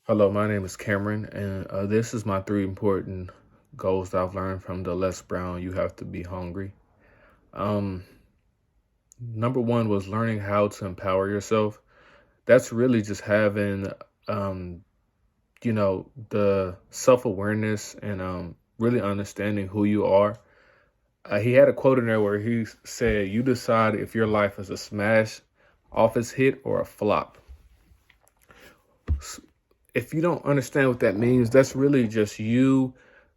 Hello, my name is Cameron, and this is my three important goals that I've learned from the Les Brown You Have to Be Hungry. Um, Number one was learning how to empower yourself. That's really just having, um, the self awareness and really understanding who you are. He had a quote in there where he said, "You decide if your life is a smash, office hit, or a flop." If you don't understand what that means, that's really just you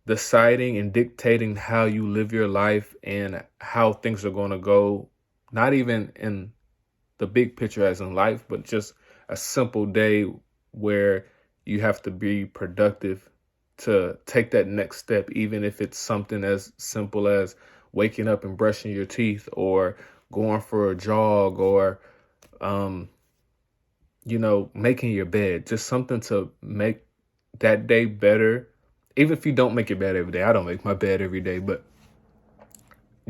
deciding and dictating how you live your life and how things are going to go, not even in the big picture as in life, but just a simple day where you have to be productive to take that next step, even if it's something as simple as waking up and brushing your teeth or going for a jog or um, making your bed, just something to make that day better. Even if you don't make your bed every day, I don't make my bed every day, but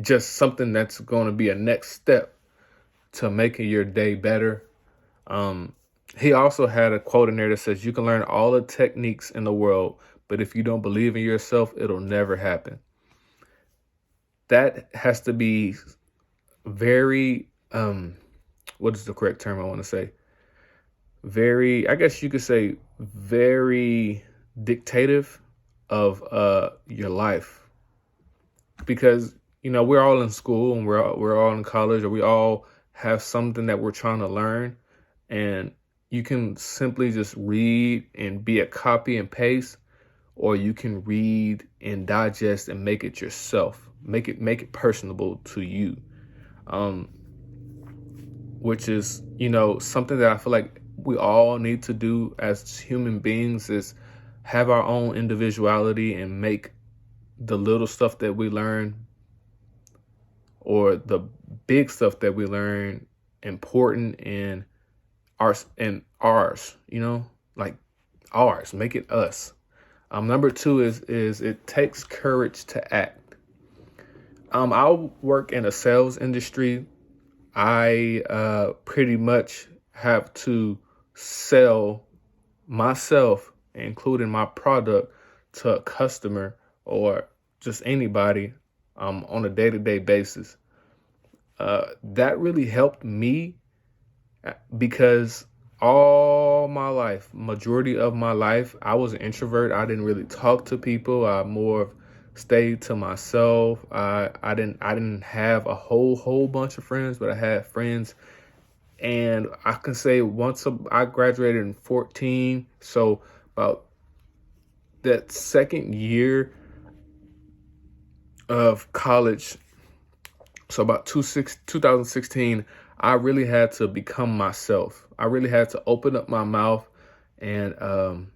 just something that's going to be a next step to making your day better. Um, he also had a quote in there that says, "You can learn all the techniques in the world, but if you don't believe in yourself, it'll never happen." That has to be very, what is the correct term I want to say? Very, I guess you could say, very dictative of your life, because we're all in school and we're all in college, or we all have something that we're trying to learn, and you can simply just read and be a copy and paste, or you can read and digest and make it yourself, make it personable to you, um which is something that I feel like we all need to do as human beings, is have our own individuality and make the little stuff that we learn, or the big stuff that we learn, important in ours, like ours, make it us. Number two is it takes courage to act. I work in a sales industry. I pretty much have to sell myself, including my product, to a customer or just anybody on a day-to-day basis. That really helped me because all my life, majority of my life, I was an introvert. I didn't really talk to people. I more of stayed to myself. I didn't have a whole bunch of friends, but I had friends. And I can say I graduated in 14, so about that second year of college, so about 2016, I really had to become myself. I really had to open up my mouth and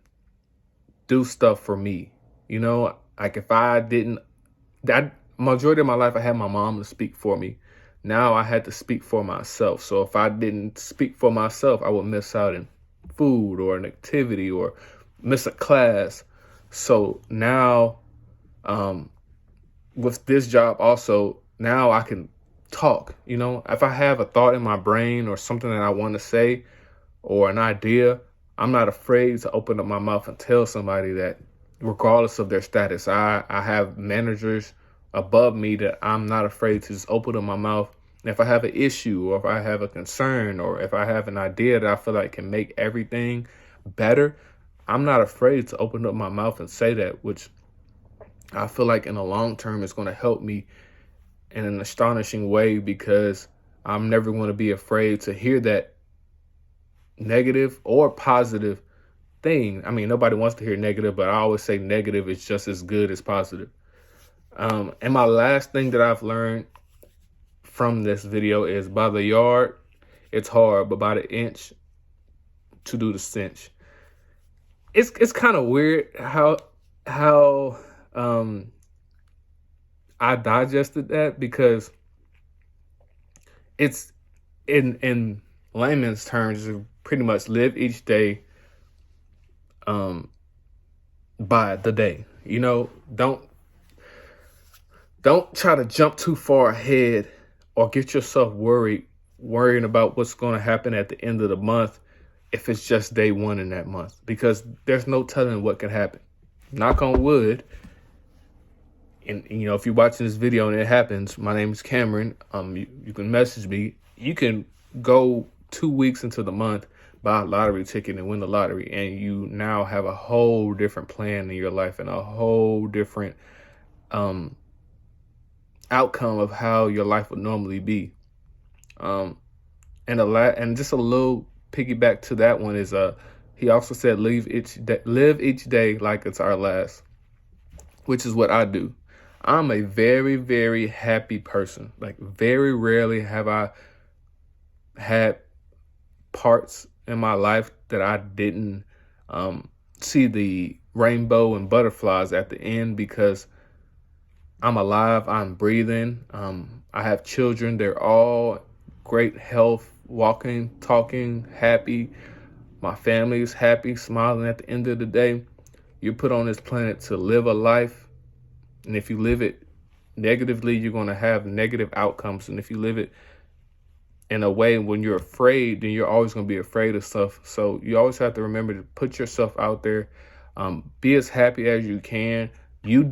do stuff for me. Like if I didn't, that majority of my life, I had my mom to speak for me. Now I had to speak for myself. So if I didn't speak for myself, I would miss out in food or an activity or miss a class. So now, um, with this job also, now I can talk. If I have a thought in my brain or something that I want to say or an idea, I'm not afraid to open up my mouth and tell somebody that, regardless of their status. I have managers above me that I'm not afraid to just open up my mouth. And if I have an issue or if I have a concern or if I have an idea that I feel like can make everything better, I'm not afraid to open up my mouth and say that, which I feel like in the long term is going to help me in an astonishing way, because I'm never going to be afraid to hear that negative or positive thing. I mean, nobody wants to hear negative, but I always say negative is just as good as positive. And my last thing that I've learned from this video is, by the yard, it's hard, but by the inch, to do the cinch. It's kind of weird how I digested that, because it's in layman's terms, pretty much live each day by the day. Don't try to jump too far ahead or get yourself worrying about what's going to happen at the end of the month. if it's just day one in that month, because there's no telling what can happen. Knock on wood. And if you're watching this video and it happens, my name is Cameron. You can message me. You can go 2 weeks into the month, buy a lottery ticket and win the lottery, and you now have a whole different plan in your life and a whole different outcome of how your life would normally be. And just a little piggyback to that one is he also said live each day like it's our last, which is what I do. I'm a very, very happy person. Like, very rarely have I had parts in my life that I didn't see the rainbow and butterflies at the end, because I'm alive, I'm breathing. I have children. They're all great health, walking, talking, happy. My family is happy, smiling at the end of the day. You're put on this planet to live a life. And if you live it negatively, you're going to have negative outcomes. And if you live it in a way when you're afraid, then you're always going to be afraid of stuff. So you always have to remember to put yourself out there. Be as happy as you can. You